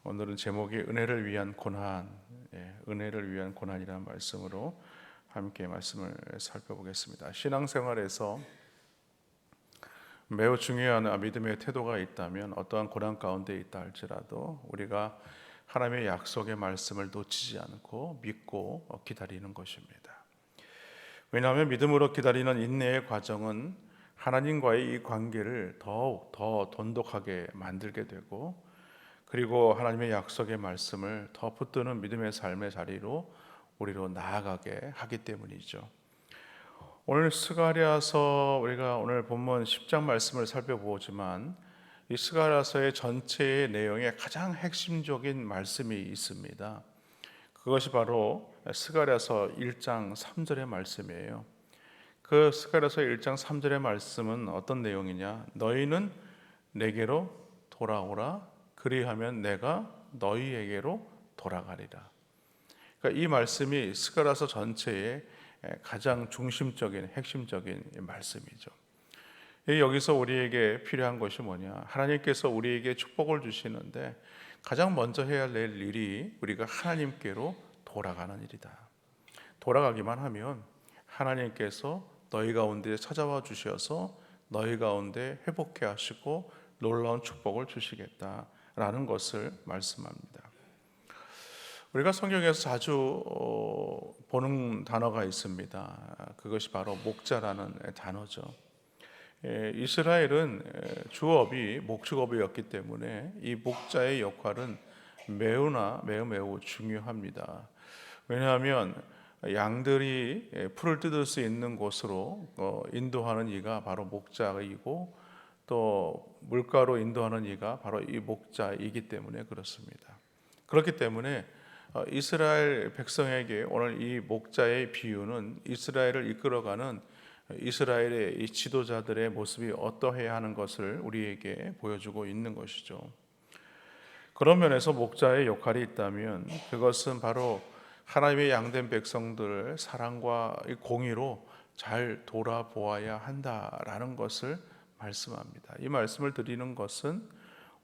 오늘은 제목이 은혜를 위한 고난, 은혜를 위한 고난이라는 말씀으로 함께 말씀을 살펴보겠습니다. 신앙생활에서 매우 중요한 믿음의 태도가 있다면 어떠한 고난 가운데 있다 할지라도 우리가 하나님의 약속의 말씀을 놓치지 않고 믿고 기다리는 것입니다. 왜냐하면 믿음으로 기다리는 인내의 과정은 하나님과의 이 관계를 더욱 더 돈독하게 만들게 되고, 그리고 하나님의 약속의 말씀을 더 붙드는 믿음의 삶의 자리로 우리로 나아가게 하기 때문이죠. 오늘 스가랴서 우리가 오늘 본문 10장 말씀을 살펴보지만 이 스가랴서의 전체의 내용에 가장 핵심적인 말씀이 있습니다. 그것이 바로 스가랴서 1장 3절의 말씀이에요. 그 스가랴서 1장 3절의 말씀은 어떤 내용이냐? 너희는 내게로 돌아오라. 그리하면 내가 너희에게로 돌아가리라. 그러니까 이 말씀이 스가랴서 전체의 가장 중심적인 핵심적인 말씀이죠. 여기서 우리에게 필요한 것이 뭐냐? 하나님께서 우리에게 축복을 주시는데 가장 먼저 해야 될 일이 우리가 하나님께로 돌아가는 일이다. 돌아가기만 하면 하나님께서 너희 가운데 찾아와 주셔서 너희 가운데 회복해 하시고 놀라운 축복을 주시겠다라는 것을 말씀합니다. 우리가 성경에서 자주 보는 단어가 있습니다. 그것이 바로 목자라는 단어죠. 이스라엘은 주업이 목축업이었기 때문에 이 목자의 역할은 매우 중요합니다. 왜냐하면 양들이 풀을 뜯을 수 있는 곳으로 인도하는 이가 바로 목자이고, 또 물가로 인도하는 이가 바로 이 목자이기 때문에 그렇습니다. 그렇기 때문에 이스라엘 백성에게 오늘 이 목자의 비유는 이스라엘을 이끌어가는 이스라엘의 이 지도자들의 모습이 어떠해야 하는 것을 우리에게 보여주고 있는 것이죠. 그런 면에서 목자의 역할이 있다면 그것은 바로 하나님의 양된 백성들을 사랑과 공의로 잘 돌아보아야 한다라는 것을 말씀합니다. 이 말씀을 드리는 것은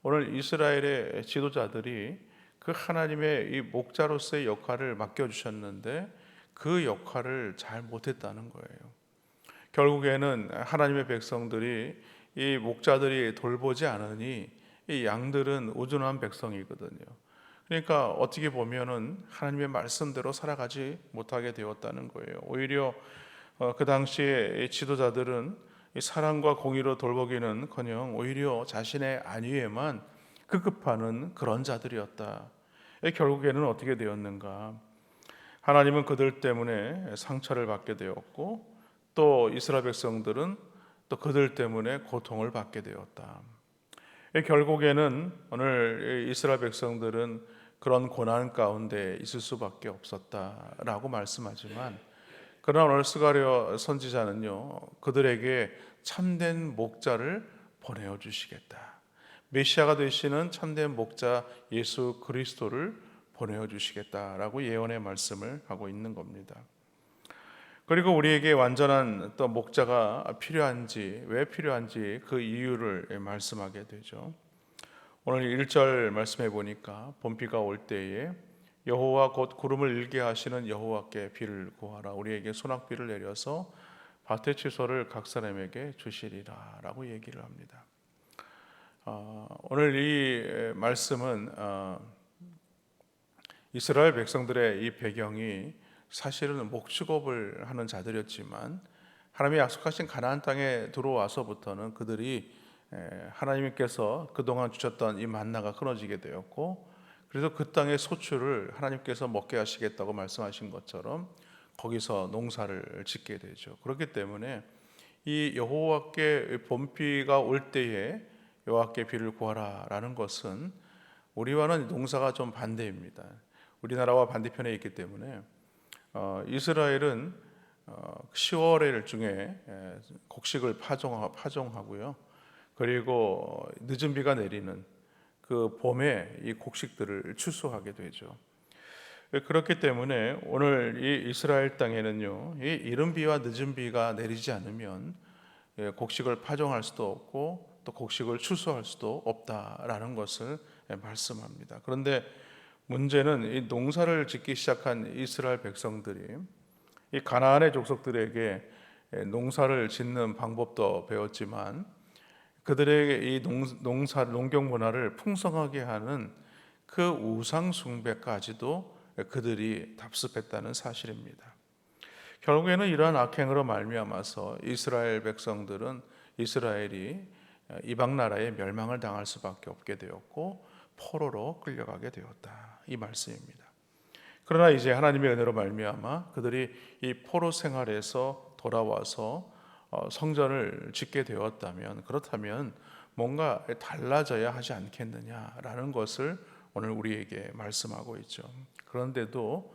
오늘 이스라엘의 지도자들이 그 하나님의 이 목자로서의 역할을 맡겨주셨는데 그 역할을 잘 못했다는 거예요. 결국에는 하나님의 백성들이 이 목자들이 돌보지 않으니 이 양들은 우둔한 백성이거든요. 그러니까 어떻게 보면은 하나님의 말씀대로 살아가지 못하게 되었다는 거예요. 오히려 그 당시에 지도자들은 이 사랑과 공의로 돌보기는커녕 오히려 자신의 안위에만 급급하는 그런 자들이었다. 결국에는 어떻게 되었는가? 하나님은 그들 때문에 상처를 받게 되었고, 또 이스라엘 백성들은 또 그들 때문에 고통을 받게 되었다. 결국에는 오늘 이스라엘 백성들은 그런 고난 가운데 있을 수밖에 없었다라고 말씀하지만, 그러나 오늘 스가랴 선지자는요, 그들에게 참된 목자를 보내어 주시겠다. 메시아가 되시는 참된 목자 예수 그리스도를 보내어 주시겠다라고 예언의 말씀을 하고 있는 겁니다. 그리고 우리에게 완전한 또 목자가 필요한지, 왜 필요한지 그 이유를 말씀하게 되죠. 오늘 1절 말씀해 보니까 봄비가 올 때에 여호와 곧 구름을 일게 하시는 여호와께 비를 구하라. 우리에게 소낙비를 내려서 밭의 채소를 각 사람에게 주시리라 라고 얘기를 합니다. 오늘 이 말씀은 이스라엘 백성들의 이 배경이 사실은 목축업을 하는 자들이었지만 하나님이 약속하신 가나안 땅에 들어와서부터는 그들이 하나님께서 그동안 주셨던 이 만나가 끊어지게 되었고, 그래서 그 땅의 소출을 하나님께서 먹게 하시겠다고 말씀하신 것처럼 거기서 농사를 짓게 되죠. 그렇기 때문에 이 여호와께 봄비가 올 때에 여호와께 비를 구하라 라는 것은 우리와는 농사가 좀 반대입니다. 우리나라와 반대편에 있기 때문에 이스라엘은 10월의 중에 곡식을 파종하고요, 그리고 늦은 비가 내리는 그 봄에 이 곡식들을 추수하게 되죠. 그렇기 때문에 오늘 이 이스라엘 땅에는요, 이 이른 비와 늦은 비가 내리지 않으면 곡식을 파종할 수도 없고 또 곡식을 추수할 수도 없다라는 것을 말씀합니다. 그런데 문제는 이 농사를 짓기 시작한 이스라엘 백성들이 이 가나안의 족속들에게 농사를 짓는 방법도 배웠지만 그들에게 이 농경 문화를 풍성하게 하는 그 우상 숭배까지도 그들이 답습했다는 사실입니다. 결국에는 이러한 악행으로 말미암아서 이스라엘 백성들은 이스라엘이 이방 나라에 멸망을 당할 수밖에 없게 되었고 포로로 끌려가게 되었다, 이 말씀입니다. 그러나 이제 하나님의 은혜로 말미암아 그들이 이 포로 생활에서 돌아와서 성전을 짓게 되었다면, 그렇다면 뭔가 달라져야 하지 않겠느냐라는 것을 오늘 우리에게 말씀하고 있죠. 그런데도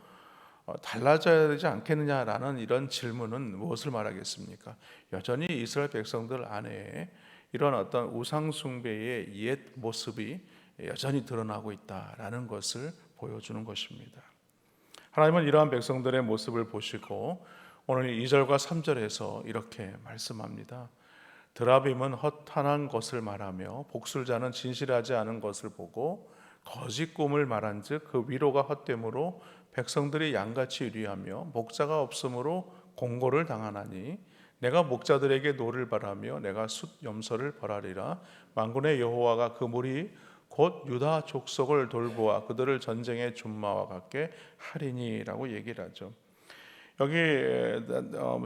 달라져야 되지 않겠느냐라는 이런 질문은 무엇을 말하겠습니까? 여전히 이스라엘 백성들 안에 이런 어떤 우상 숭배의 옛 모습이 여전히 드러나고 있다라는 것을 보여주는 것입니다. 하나님은 이러한 백성들의 모습을 보시고 오늘 2절과 3절에서 이렇게 말씀합니다. 드라빔은 허탄한 것을 말하며 복술자는 진실하지 않은 것을 보고 거짓 꿈을 말한즉 그 위로가 헛됨으로 백성들이 양같이 유리하며 목자가 없으므로 공고를 당하나니 내가 목자들에게 노를 바라며 내가 숫 염소를 벌하리라. 만군의 여호와가 그 무리 곧 유다 족속을 돌보아 그들을 전쟁의 준마와 같게 하리니라고 얘기를 하죠. 여기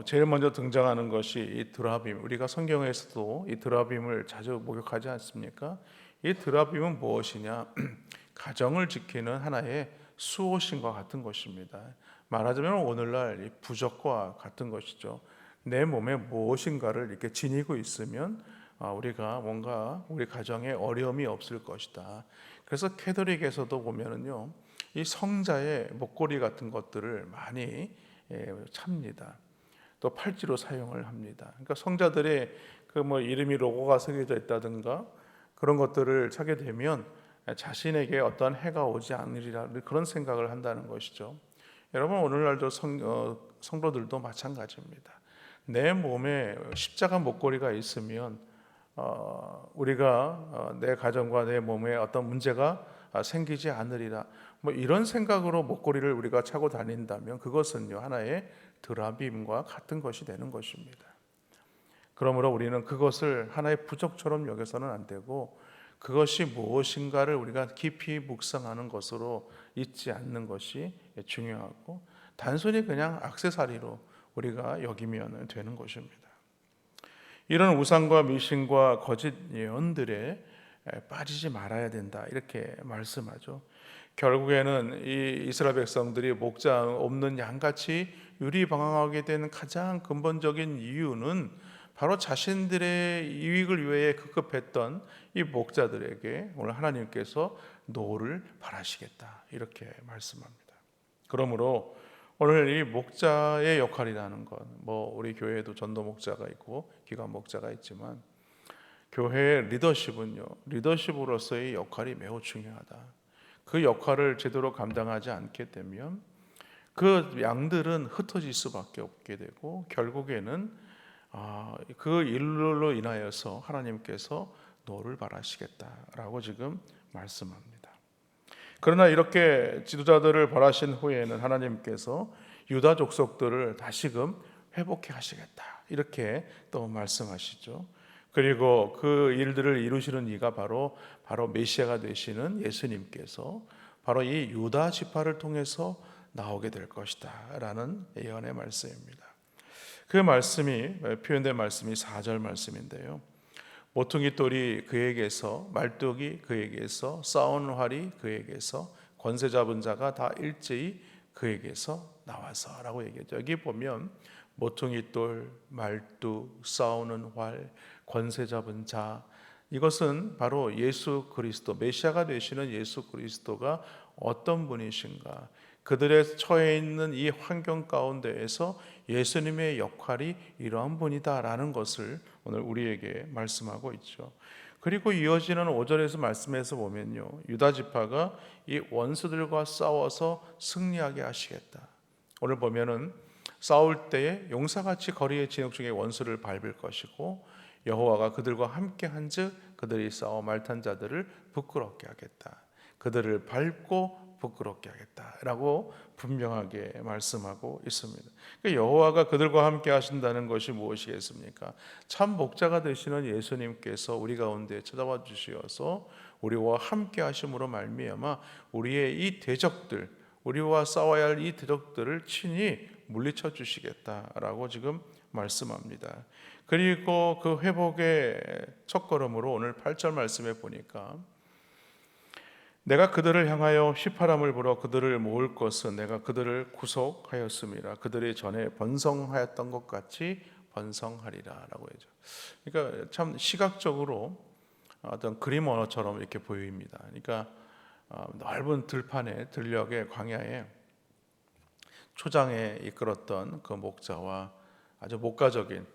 제일 먼저 등장하는 것이 이 드라빔. 우리가 성경에서도 이 드라빔을 자주 목욕하지 않습니까? 이 드라빔은 무엇이냐? 가정을 지키는 하나의 수호신과 같은 것입니다. 말하자면 오늘날 부적과 같은 것이죠. 내 몸에 무엇인가를 이렇게 지니고 있으면 우리가 뭔가 우리 가정에 어려움이 없을 것이다. 그래서 캐톨릭에서도 보면은요, 이 성자의 목걸이 같은 것들을 많이 찹니다. 또 팔찌로 사용을 합니다. 그러니까 성자들의 그 이름이 로고가 새겨져 있다든가 그런 것들을 차게 되면 자신에게 어떤 해가 오지 않으리라 그런 생각을 한다는 것이죠. 여러분 오늘날도 성도들도 마찬가지입니다. 내 몸에 십자가 목걸이가 있으면 우리가 내 가정과 내 몸에 어떤 문제가 생기지 않으리라 이런 생각으로 목걸이를 우리가 차고 다닌다면 그것은요 하나의 드라빔과 같은 것이 되는 것입니다. 그러므로 우리는 그것을 하나의 부적처럼 여겨서는 안 되고 그것이 무엇인가를 우리가 깊이 묵상하는 것으로 잊지 않는 것이 중요하고 단순히 그냥 액세서리로 우리가 여기면 되는 것입니다. 이런 우상과 미신과 거짓 예언들에 빠지지 말아야 된다 이렇게 말씀하죠. 결국에는 이 이스라엘 백성들이 목자 없는 양같이 유리방황하게 되는 가장 근본적인 이유는 바로 자신들의 이익을 위해 급급했던 이 목자들에게 오늘 하나님께서 노를 바라시겠다 이렇게 말씀합니다. 그러므로 오늘 이 목자의 역할이라는 것, 우리 교회에도 전도 목자가 있고 기관 목자가 있지만 교회의 리더십으로서의 역할이 매우 중요하다. 그 역할을 제대로 감당하지 않게 되면 그 양들은 흩어질 수밖에 없게 되고 결국에는 그 일로 인하여서 하나님께서 노를 바라시겠다라고 지금 말씀합니다. 그러나 이렇게 지도자들을 벌하신 후에는 하나님께서 유다 족속들을 다시금 회복해 하시겠다 이렇게 또 말씀하시죠. 그리고 그 일들을 이루시는 이가 바로 메시아가 되시는 예수님께서 바로 이 유다 지파를 통해서 나오게 될 것이다 라는 예언의 말씀입니다. 그 말씀이 표현된 말씀이 4절 말씀인데요. 모퉁이 돌이 그에게서, 말뚝이 그에게서, 싸우는 활이 그에게서, 권세 잡은 자가 다 일제히 그에게서 나와서 라고 얘기하죠. 여기 보면 모퉁이 돌, 말뚝, 싸우는 활, 권세 잡은 자, 이것은 바로 예수 그리스도, 메시아가 되시는 예수 그리스도가 어떤 분이신가, 그들의 처해 있는 이 환경 가운데에서 예수님의 역할이 이러한 분이다라는 것을 오늘 우리에게 말씀하고 있죠. 그리고 이어지는 5절에서 말씀해서 보면요, 유다 지파가 이 원수들과 싸워서 승리하게 하시겠다. 오늘 보면은 싸울 때에 용사같이 거리의 진흙 중에 원수를 밟을 것이고 여호와가 그들과 함께 한즉 그들이 싸워 말탄 자들을 부끄럽게 하겠다. 그들을 밟고 부끄럽게 하겠다라고 분명하게 말씀하고 있습니다. 그러니까 여호와가 그들과 함께 하신다는 것이 무엇이겠습니까? 참 목자가 되시는 예수님께서 우리 가운데 찾아와 주시어서 우리와 함께 하심으로 말미암아 우리의 이 대적들, 우리와 싸워야 할 이 대적들을 친히 물리쳐 주시겠다라고 지금 말씀합니다. 그리고 그 회복의 첫걸음으로 오늘 8절 말씀에 보니까 내가 그들을 향하여 휘파람을 불어 그들을 모을 것은 내가 그들을 구속하였음이라. 그들이 전에 번성하였던 것 같이 번성하리라 라고 하죠. 그러니까 참 시각적으로 어떤 그림 언어처럼 이렇게 보입니다. 그러니까 넓은 들판에 들녘의 광야에 초장에 이끌었던 그 목자와 아주 목가적인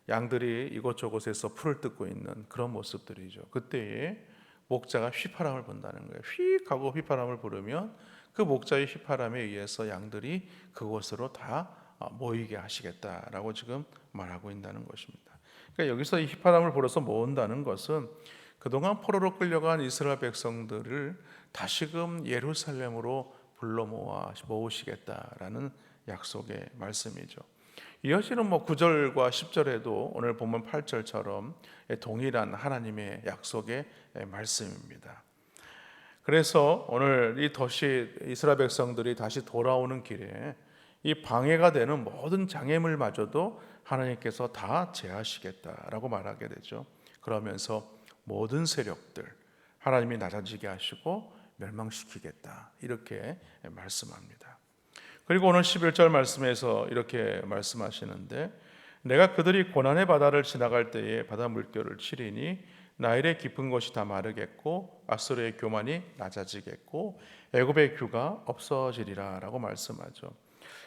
양들이 이곳저곳에서 풀을 뜯고 있는 그런 모습들이죠. 그때에 목자가 휘파람을 분다는 거예요. 휙 하고 휘파람을 부르면 그 목자의 휘파람에 의해서 양들이 그곳으로 다 모이게 하시겠다라고 지금 말하고 있다는 것입니다. 그러니까 여기서 이 휘파람을 불어서 모은다는 것은 그동안 포로로 끌려간 이스라엘 백성들을 다시금 예루살렘으로 불러 모으시겠다라는 약속의 말씀이죠. 이어지는 9절과 10절에도 오늘 본문 8절처럼 동일한 하나님의 약속의 말씀입니다. 그래서 오늘 이 도시 이스라엘 백성들이 다시 돌아오는 길에 이 방해가 되는 모든 장애물마저도 하나님께서 다 제하시겠다라고 말하게 되죠. 그러면서 모든 세력들 하나님이 낮아지게 하시고 멸망시키겠다 이렇게 말씀합니다. 그리고 오늘 11절 말씀에서 이렇게 말씀하시는데 내가 그들이 고난의 바다를 지나갈 때에 바다 물결을 치리니 나일의 깊은 곳이 다 마르겠고 아수르의 교만이 낮아지겠고 애굽의 규가 없어지리라 라고 말씀하죠.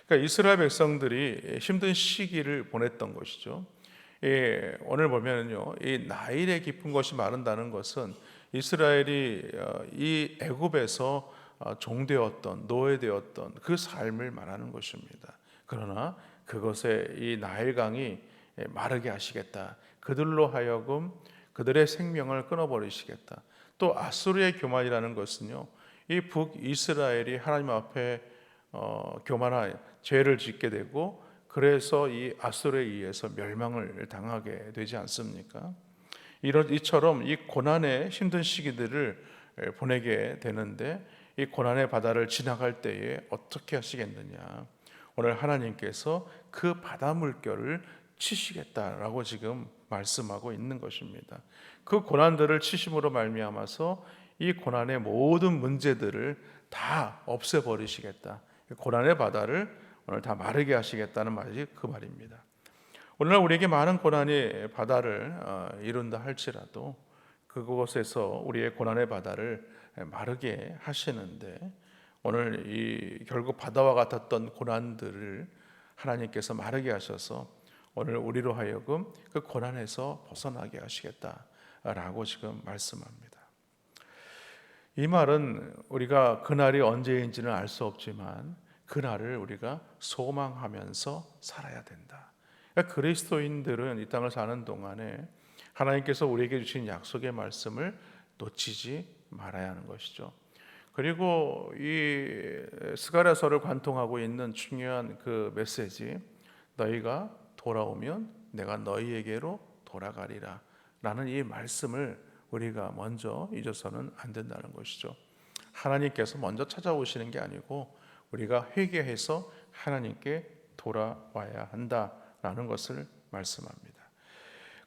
그러니까 이스라엘 백성들이 힘든 시기를 보냈던 것이죠. 오늘 보면요, 이 나일의 깊은 곳이 마른다는 것은 이스라엘이 이 애굽에서 종되었던 노예되었던 그 삶을 말하는 것입니다. 그러나 그것에 이 나일강이 마르게 하시겠다. 그들로 하여금 그들의 생명을 끊어버리시겠다. 또 아수르의 교만이라는 것은요, 이 북이스라엘이 하나님 앞에 교만한 죄를 짓게 되고 그래서 이 아수르에 의해서 멸망을 당하게 되지 않습니까? 이처럼 이 고난의 힘든 시기들을 보내게 되는데 이 고난의 바다를 지나갈 때에 어떻게 하시겠느냐? 오늘 하나님께서 그 바다 물결을 치시겠다라고 지금 말씀하고 있는 것입니다. 그 고난들을 치심으로 말미암아서 이 고난의 모든 문제들을 다 없애버리시겠다. 고난의 바다를 오늘 다 마르게 하시겠다는 말이 그 말입니다. 오늘날 우리에게 많은 고난이 바다를 이룬다 할지라도 그곳에서 우리의 고난의 바다를 마르게 하시는데 오늘 이 결국 바다와 같았던 고난들을 하나님께서 마르게 하셔서 오늘 우리로 하여금 그 고난에서 벗어나게 하시겠다라고 지금 말씀합니다. 이 말은 우리가 그날이 언제인지는 알 수 없지만 그날을 우리가 소망하면서 살아야 된다. 그러니까 그리스도인들은 이 땅을 사는 동안에 하나님께서 우리에게 주신 약속의 말씀을 놓치지 말아야 하는 것이죠. 그리고 이 스가랴서를 관통하고 있는 중요한 그 메시지, 너희가 돌아오면 내가 너희에게로 돌아가리라 라는 이 말씀을 우리가 먼저 잊어서는 안 된다는 것이죠. 하나님께서 먼저 찾아오시는 게 아니고 우리가 회개해서 하나님께 돌아와야 한다라는 것을 말씀합니다.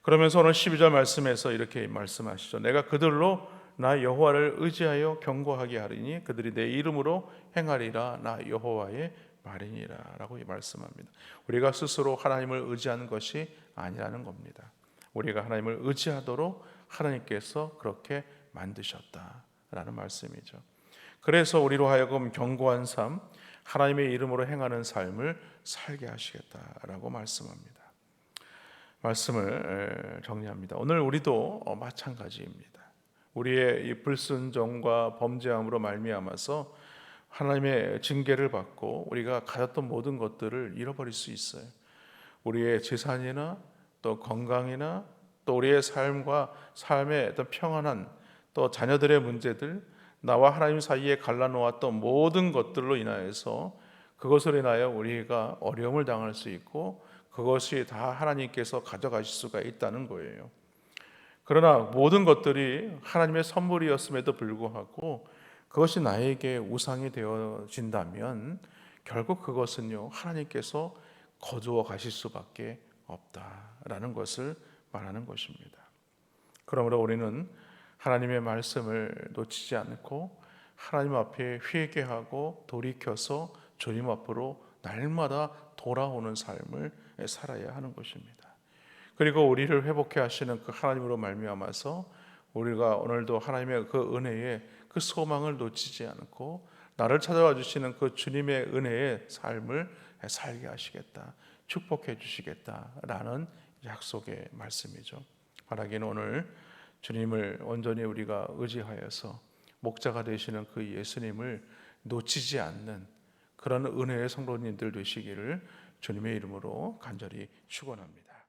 그러면서 오늘 12절 말씀에서 이렇게 말씀하시죠. 내가 그들로 나 여호와를 의지하여 경고하게 하리니 그들이 내 이름으로 행하리라. 나 여호와의 말이니라 라고 말씀합니다. 우리가 스스로 하나님을 의지하는 것이 아니라는 겁니다. 우리가 하나님을 의지하도록 하나님께서 그렇게 만드셨다라는 말씀이죠. 그래서 우리로 하여금 견고한 삶, 하나님의 이름으로 행하는 삶을 살게 하시겠다라고 말씀합니다. 말씀을 정리합니다. 오늘 우리도 마찬가지입니다. 우리의 이 불순종과 범죄함으로 말미암아서 하나님의 징계를 받고 우리가 가졌던 모든 것들을 잃어버릴 수 있어요. 우리의 재산이나 또 건강이나 또 또 우리의 삶과 삶의 어떤 평안한 또 자녀들의 문제들, 나와 하나님 사이에 갈라놓았던 모든 것들로 인하여서 그것으로 인하여 우리가 어려움을 당할 수 있고 그것이 다 하나님께서 가져가실 수가 있다는 거예요. 그러나 모든 것들이 하나님의 선물이었음에도 불구하고 그것이 나에게 우상이 되어진다면 결국 그것은요, 하나님께서 거두어 가실 수밖에 없다라는 것을 말하는 것입니다. 그러므로 우리는 하나님의 말씀을 놓치지 않고 하나님 앞에 회개하고 돌이켜서 주님 앞으로 날마다 돌아오는 삶을 살아야 하는 것입니다. 그리고 우리를 회복해 하시는 그 하나님으로 말미암아서 우리가 오늘도 하나님의 그 은혜에 그 소망을 놓치지 않고 나를 찾아와 주시는 그 주님의 은혜의 삶을 살게 하시겠다, 축복해 주시겠다라는 약속의 말씀이죠. 바라기는 오늘 주님을 온전히 우리가 의지하여서 목자가 되시는 그 예수님을 놓치지 않는 그런 은혜의 성도님들 되시기를 주님의 이름으로 간절히 축원합니다.